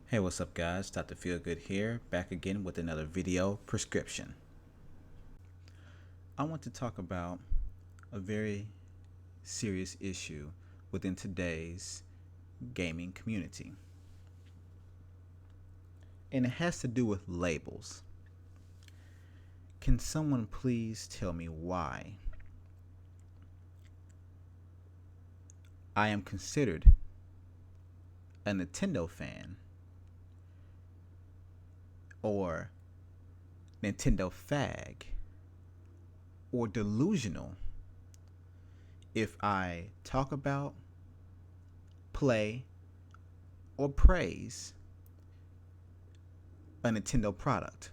Hey, what's up guys? DrFeelGood here, back again with another video prescription. I want to talk about a very serious issue within today's gaming community. And it has to do with labels. Can someone please tell me why I am considered a Nintendo fan or Nintendo fag or delusional if I talk about, play, or praise a Nintendo product,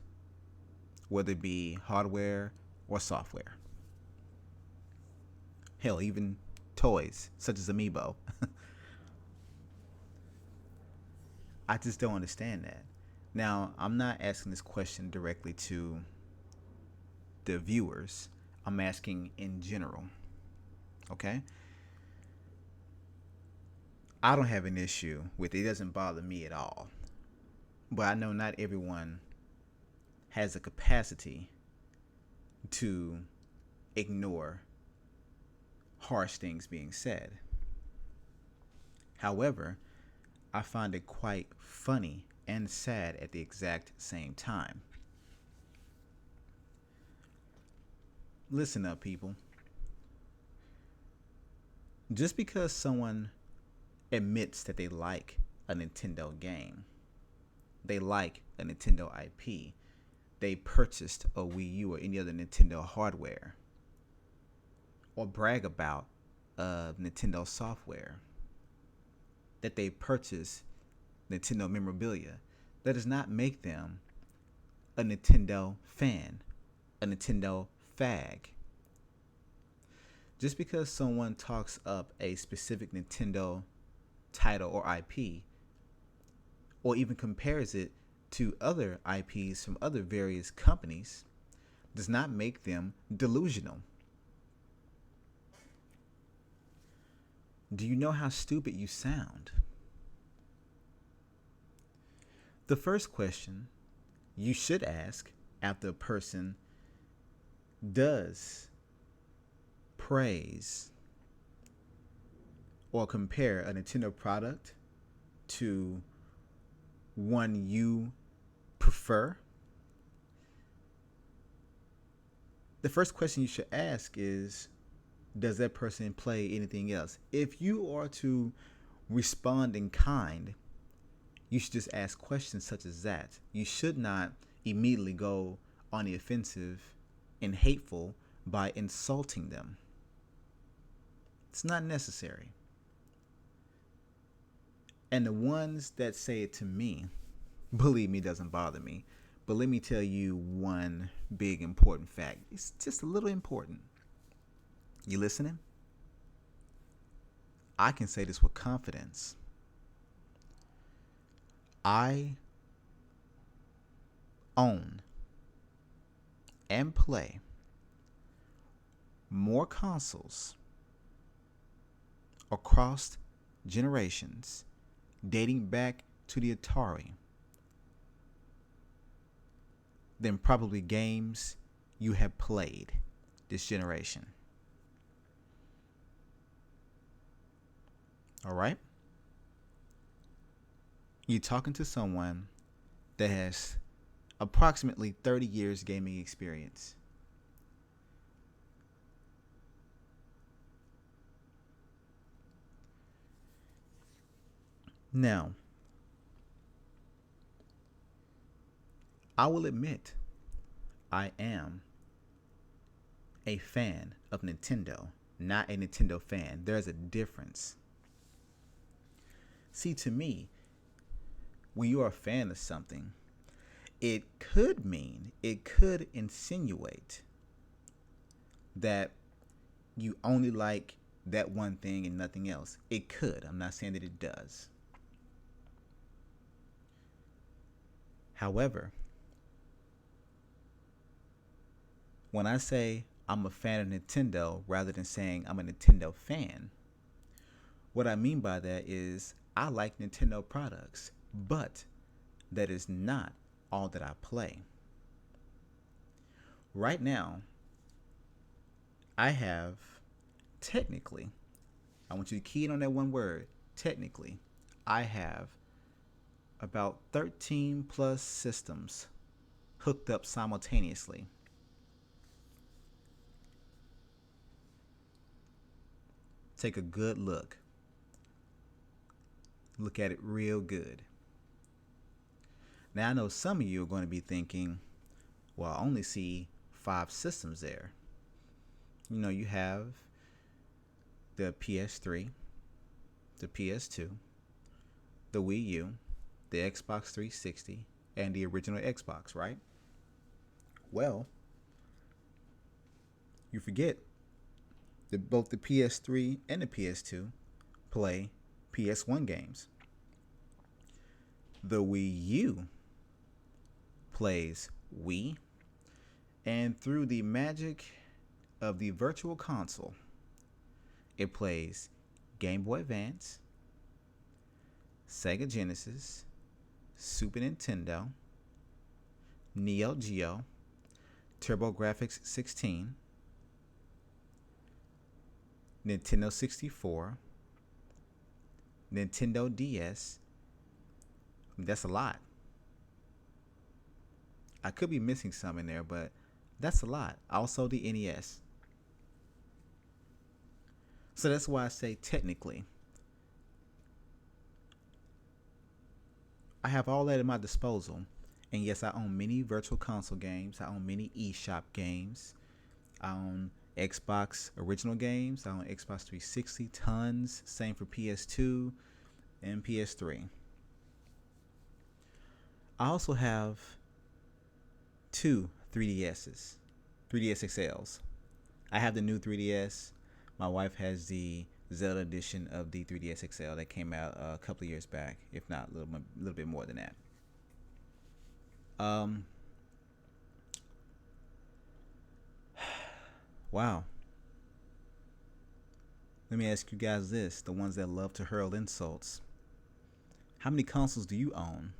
whether it be hardware or software? Hell, even toys such as Amiibo. I just don't understand that. Now, I'm not asking this question directly to the viewers. I'm asking in general. Okay? I don't have an issue with it. It doesn't bother me at all. But I know not everyone has the capacity to ignore harsh things being said. However, I find it quite funny and sad at the exact same time. Listen up, people. Just because someone admits that they like a Nintendo game, they like a Nintendo IP, they purchased a Wii U or any other Nintendo hardware, or brag about Nintendo software, that they purchase Nintendo memorabilia, that does not make them a Nintendo fan, a Nintendo fag. Just because someone talks up a specific Nintendo title or IP, or even compares it to other IPs from other various companies, does not make them delusional. Do you know how stupid you sound? The first question you should ask after a person does praise or compare a Nintendo product to one you prefer, the first question you should ask is, does that person play anything else? If you are to respond in kind, you should just ask questions such as that. You should not immediately go on the offensive and hateful by insulting them. It's not necessary. And the ones that say it to me, believe me, doesn't bother me. But let me tell you one big important fact. It's just a little important. You listening? I can say this with confidence. I own and play more consoles across generations, dating back to the Atari, than probably games you have played this generation. All right? You're talking to someone that has approximately 30 years gaming experience. Now, I will admit I am a fan of Nintendo, not a Nintendo fan. There's a difference. See, to me, when you are a fan of something, it could insinuate that you only like that one thing and nothing else. It could. I'm not saying that it does. However, when I say I'm a fan of Nintendo rather than saying I'm a Nintendo fan, what I mean by that is I like Nintendo products, but that is not all that I play. Right now, I have technically, I want you to key in on that one word, technically, I have about 13 plus systems hooked up simultaneously. Take a good look. Look at it real good. Now I know some of you are going to be thinking, well, I only see 5 systems there. You know, you have the PS3, the PS2, the Wii U, the Xbox 360, and the original Xbox, right? Well, you forget that both the PS3 and the PS2 play PS1 games. The Wii U plays Wii, and through the magic of the virtual console, it plays Game Boy Advance, Sega Genesis, Super Nintendo, Neo Geo, TurboGrafx 16, Nintendo 64, Nintendo DS. That's a lot. I could be missing some in there, but that's a lot. Also the NES. So that's why I say technically. I have all that at my disposal. And yes, I own many virtual console games. I own many eShop games. I own Xbox original games. I own Xbox 360, tons. Same for PS2 and PS3. I also have 2 3DSs, 3DS XLs. I have the new 3DS. My wife has the Zelda edition of the 3DS XL that came out a couple of years back, if not a little bit more than that. Wow. Let me ask you guys this, the ones that love to hurl insults. How many consoles do you own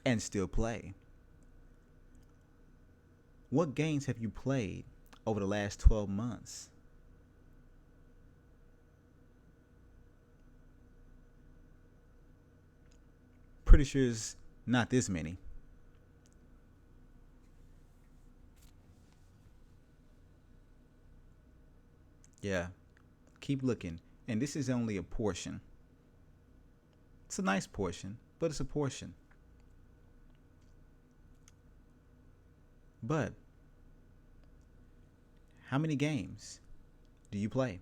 and still play? What games have you played over the last 12 months? Pretty sure it's not this many. Yeah, keep looking. And this is only a portion. It's a nice portion, but it's a portion. But how many games do you play?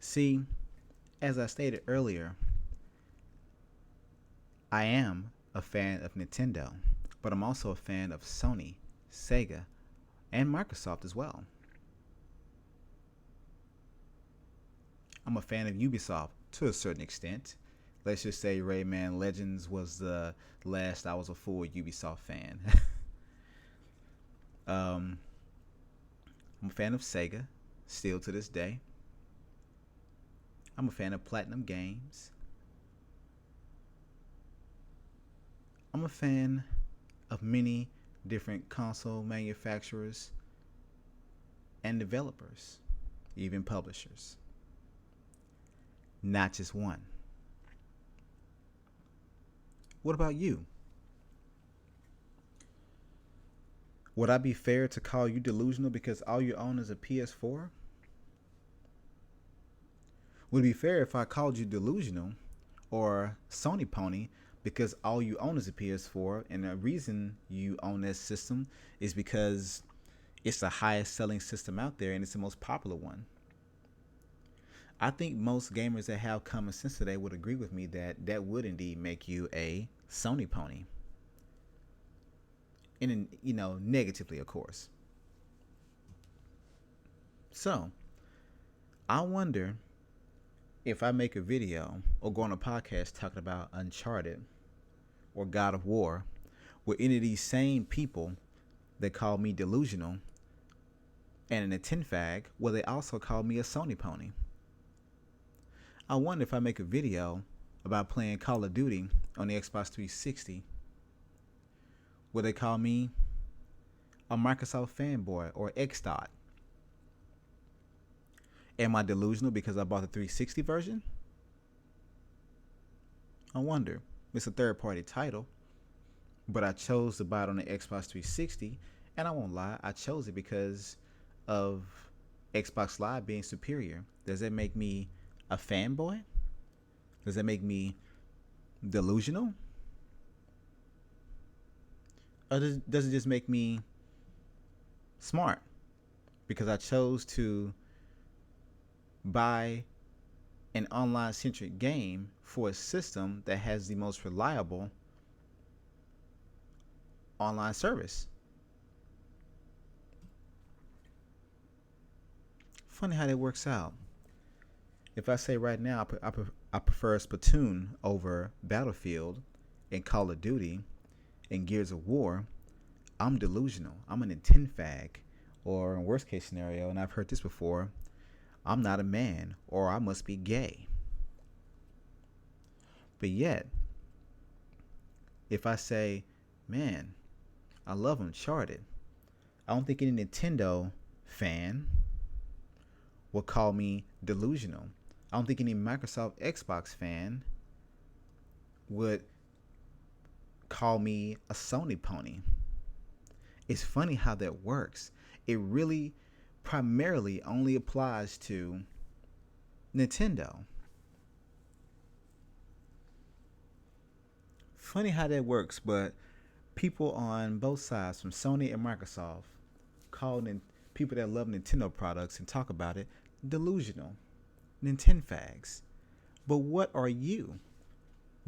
See, as I stated earlier, I am a fan of Nintendo, but I'm also a fan of Sony, Sega, and Microsoft as well. I'm a fan of Ubisoft to a certain extent. Let's just say Rayman Legends was the last I was a full Ubisoft fan. I'm a fan of Sega, still to this day. I'm a fan of Platinum Games. I'm a fan of many different console manufacturers and developers, even publishers. Not just one. What about you? Would I be fair to call you delusional because all you own is a PS4? Would it be fair if I called you delusional or Sony pony because all you own is a PS4 and the reason you own this system is because it's the highest selling system out there and it's the most popular one? I think most gamers that have common sense today would agree with me that that would indeed make you a Sony pony. And, negatively, of course. So, I wonder if I make a video or go on a podcast talking about Uncharted or God of War, will any of these same people that call me delusional and a tin fag, will they also call me a Sony pony? I wonder if I make a video about playing Call of Duty on the Xbox 360, will they call me a Microsoft fanboy or X dot? Am I delusional because I bought the 360 version? I wonder. It's a third party title, but I chose to buy it on the Xbox 360, and I won't lie, I chose it because of Xbox Live being superior. Does that make me a fanboy? Does that make me delusional? Or does it just make me smart because I chose to buy an online centric game for a system that has the most reliable online service? Funny how that works out. If I say right now I prefer Splatoon over Battlefield and Call of Duty and Gears of War, I'm delusional. I'm an Nintendo fag. Or in worst case scenario, and I've heard this before, I'm not a man, or I must be gay. But yet, if I say, man, I love Uncharted, I don't think any Nintendo fan will call me delusional. I don't think any Microsoft Xbox fan would call me a Sony pony. It's funny how that works. It really primarily only applies to Nintendo. Funny how that works, but people on both sides, from Sony and Microsoft, call people that love Nintendo products and talk about it delusional, Nintendo fags. But what are you?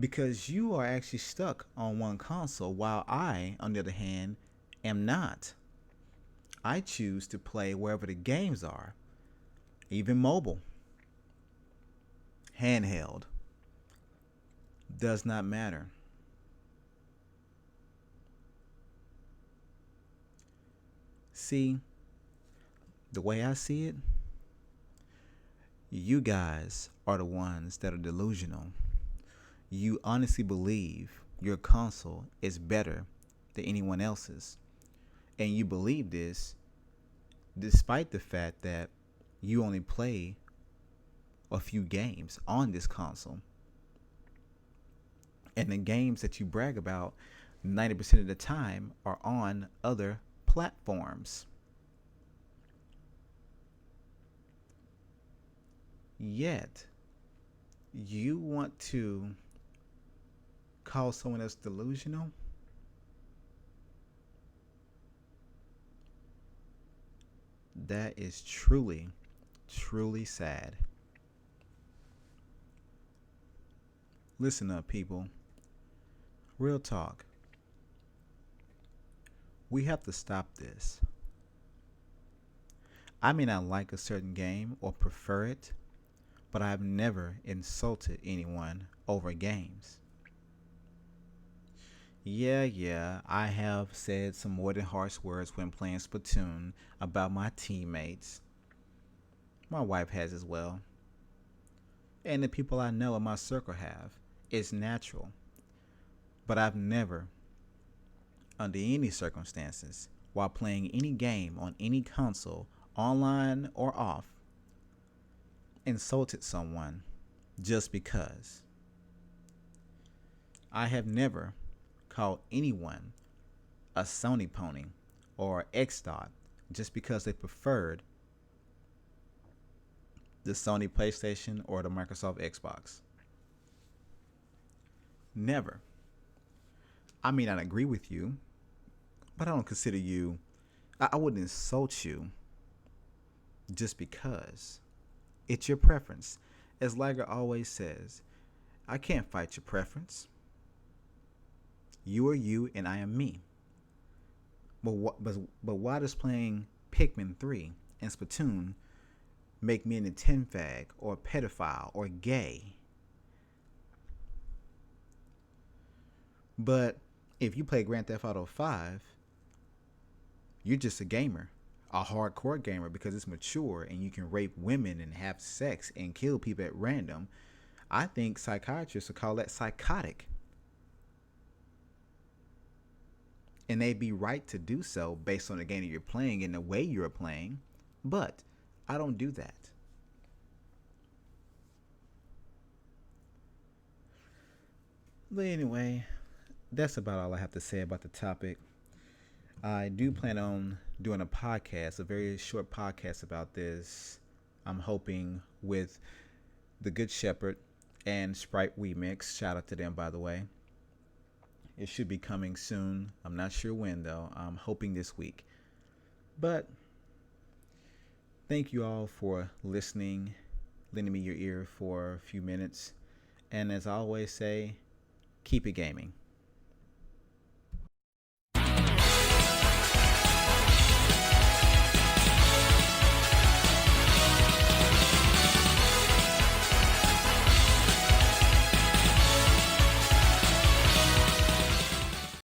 Because you are actually stuck on one console, while I, on the other hand, am not. I choose to play wherever the games are, even mobile, handheld. Does not matter. See, the way I see it, you guys are the ones that are delusional. You honestly believe your console is better than anyone else's. And you believe this despite the fact that you only play a few games on this console. And the games that you brag about 90% of the time are on other platforms. Yet, you want to call someone else delusional? That is truly, truly sad. Listen up, people. Real talk. We have to stop this. I may not like a certain game or prefer it, but I've never insulted anyone over games. Yeah, I have said some more than harsh words when playing Splatoon about my teammates. My wife has as well. And the people I know in my circle have. It's natural. But I've never, under any circumstances, while playing any game on any console, online or off, insulted someone just because. I have never called anyone a Sony pony or X dot just because they preferred the Sony PlayStation or the Microsoft Xbox. Never. I may not agree with you, but I don't consider you, I wouldn't insult you just because. It's your preference. As Liger always says, I can't fight your preference. You are you and I am me. But why does playing Pikmin 3 and Splatoon make me a Nintendo fag or a pedophile or gay? But if you play Grand Theft Auto 5, you're just a gamer. a hardcore gamer because it's mature and you can rape women and have sex and kill people at random, I think psychiatrists would call that psychotic. And they'd be right to do so based on the game that you're playing and the way you're playing. But I don't do that. But anyway, that's about all I have to say about the topic. I do plan on doing a podcast, a very short podcast about this. I'm hoping with the Good Shepherd and Sprite Remix. Shout out to them, by the way. It should be coming soon. I'm not sure when, though. I'm hoping this week. But thank you all for listening, lending me your ear for a few minutes. And as I always say, keep it gaming.